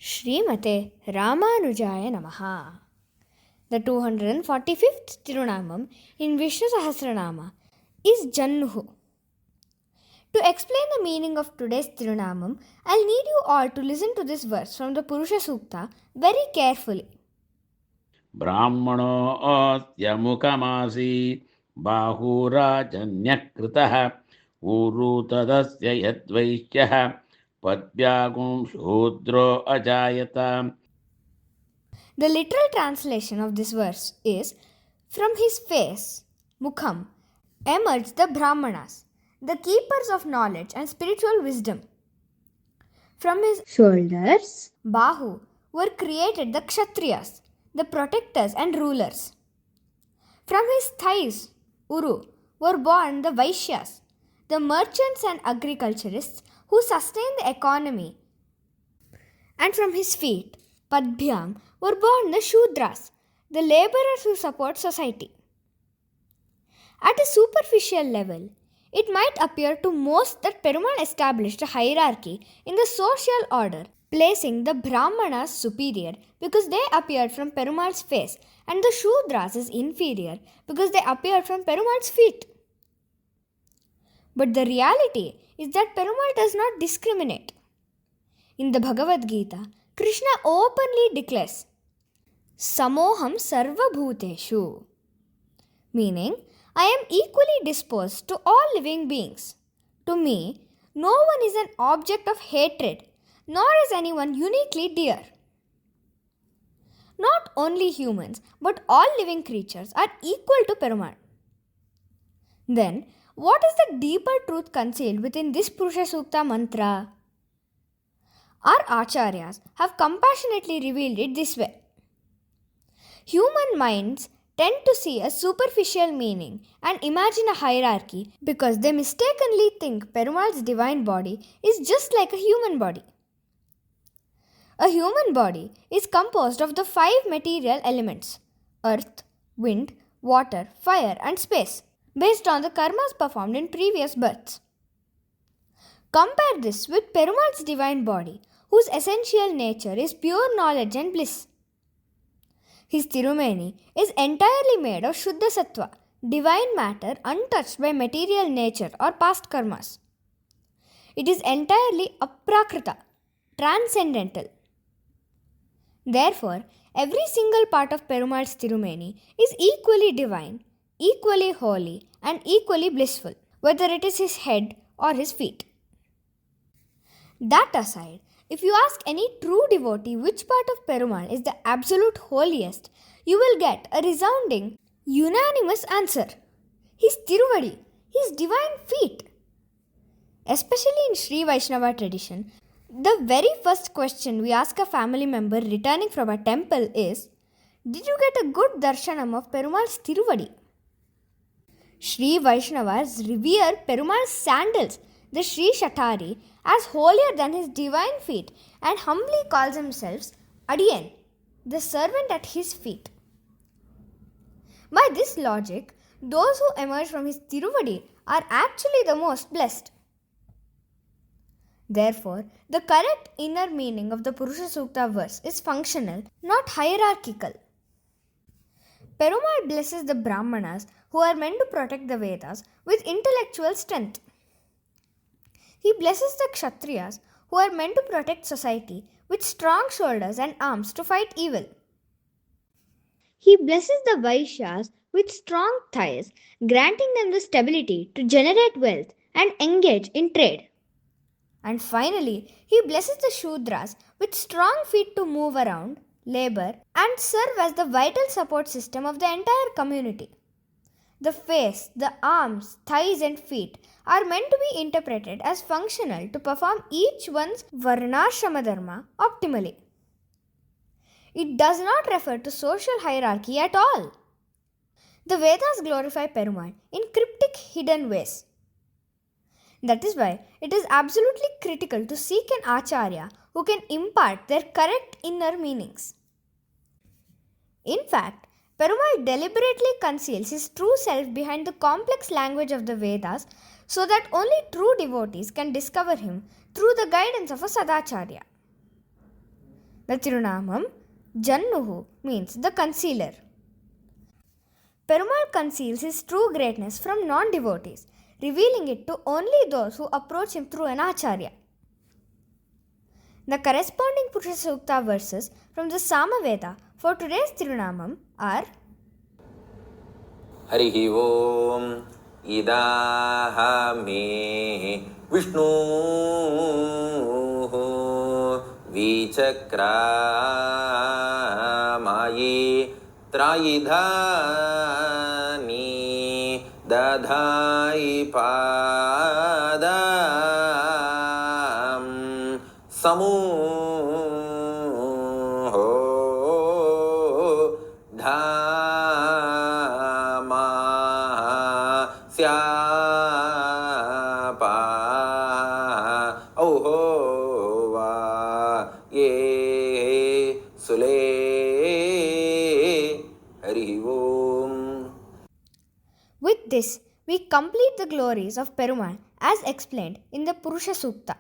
Srimate Ramanujaya Namaha. The 245th thirunaamam in Vishnusahasranama is Jahnuhu. To explain the meaning of today's thirunaamam, I'll need you all to listen to this verse from the Purusha Sukta very carefully. Brahmano mukamasi bahurajanyah kritah uru tadasya yadvaishyah padvyagum shudro ajayata. The literal translation of this verse is, from his face, Mukham, emerged the Brahmanas, the keepers of knowledge and spiritual wisdom. From his shoulders, Bahu, were created the Kshatriyas, the protectors and rulers. From his thighs, Uru, were born the Vaishyas, the merchants and agriculturists who sustained the economy. And from his feet, Padbhyam, were born the Shudras, the laborers who support society. At a superficial level, it might appear to most that Perumal established a hierarchy in the social order, placing the Brahmanas superior because they appeared from Perumal's face and the Shudras is inferior because they appeared from Perumal's feet. But the reality is that Perumal does not discriminate. In the Bhagavad Gita, Krishna openly declares, Samoham Sarva Bhuteshu, meaning, I am equally disposed to all living beings. To me, no one is an object of hatred, nor is anyone uniquely dear. Not only humans, but all living creatures are equal to Perumal. Then, what is the deeper truth concealed within this Purusha Sukta mantra? Our Acharyas have compassionately revealed it this way. Human minds tend to see a superficial meaning and imagine a hierarchy because they mistakenly think Perumal's divine body is just like a human body. A human body is composed of the 5 material elements: earth, wind, water, fire and space, based on the karmas performed in previous births. Compare this with Perumal's divine body, whose essential nature is pure knowledge and bliss. His Tirumeni is entirely made of Shuddha Sattva, divine matter untouched by material nature or past karmas. It is entirely aprakrita, transcendental. Therefore, every single part of Perumal's Tirumeni is equally divine, equally holy, and equally blissful, whether it is his head or his feet. That aside, if you ask any true devotee which part of Perumal is the absolute holiest, you will get a resounding, unanimous answer. His Tiruvadi, his divine feet. Especially in Sri Vaishnava tradition, the very first question we ask a family member returning from a temple is, did you get a good darshanam of Perumal's Tiruvadi? Sri Vaishnavas revere Perumal's sandals, the Sri Shatari, as holier than his divine feet and humbly calls themselves Adiyan, the servant at his feet. By this logic, those who emerge from his Tiruvadi are actually the most blessed. Therefore, the correct inner meaning of the Purusha Sukta verse is functional, not hierarchical. Perumal blesses the Brahmanas, who are meant to protect the Vedas, with intellectual strength. He blesses the Kshatriyas, who are meant to protect society, with strong shoulders and arms to fight evil. He blesses the Vaishyas with strong thighs, granting them the stability to generate wealth and engage in trade. And finally, he blesses the Shudras with strong feet to move around, labor, and serve as the vital support system of the entire community. The face, the arms, thighs and feet are meant to be interpreted as functional to perform each one's varnashrama dharma optimally. It does not refer to social hierarchy at all. The Vedas glorify Perumal in cryptic hidden ways. That is why it is absolutely critical to seek an acharya who can impart their correct inner meanings. In fact, Perumal deliberately conceals his true self behind the complex language of the Vedas so that only true devotees can discover him through the guidance of a Sadacharya. The thirunaamam, Jahnuhu, means the concealer. Perumal conceals his true greatness from non-devotees, revealing it to only those who approach him through an acharya. The corresponding Purusha Sukta verses from the Samaveda for today's thirunaamam are Harihi Om Idahame Vishnuhu Vichakramaye Trayidhani Dadhai Padam Samuho Dhama Syapa Ohova Ye Sule Hari Om. With this, we complete the glories of Perumal as explained in the Purusha Sukta.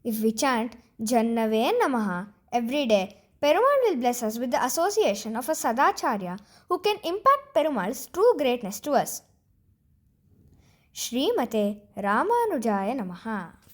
If we chant Jannave Namaha every day, Perumal will bless us with the association of a Sadacharya who can impact Perumal's true greatness to us. Srimate Ramanujaya Namaha.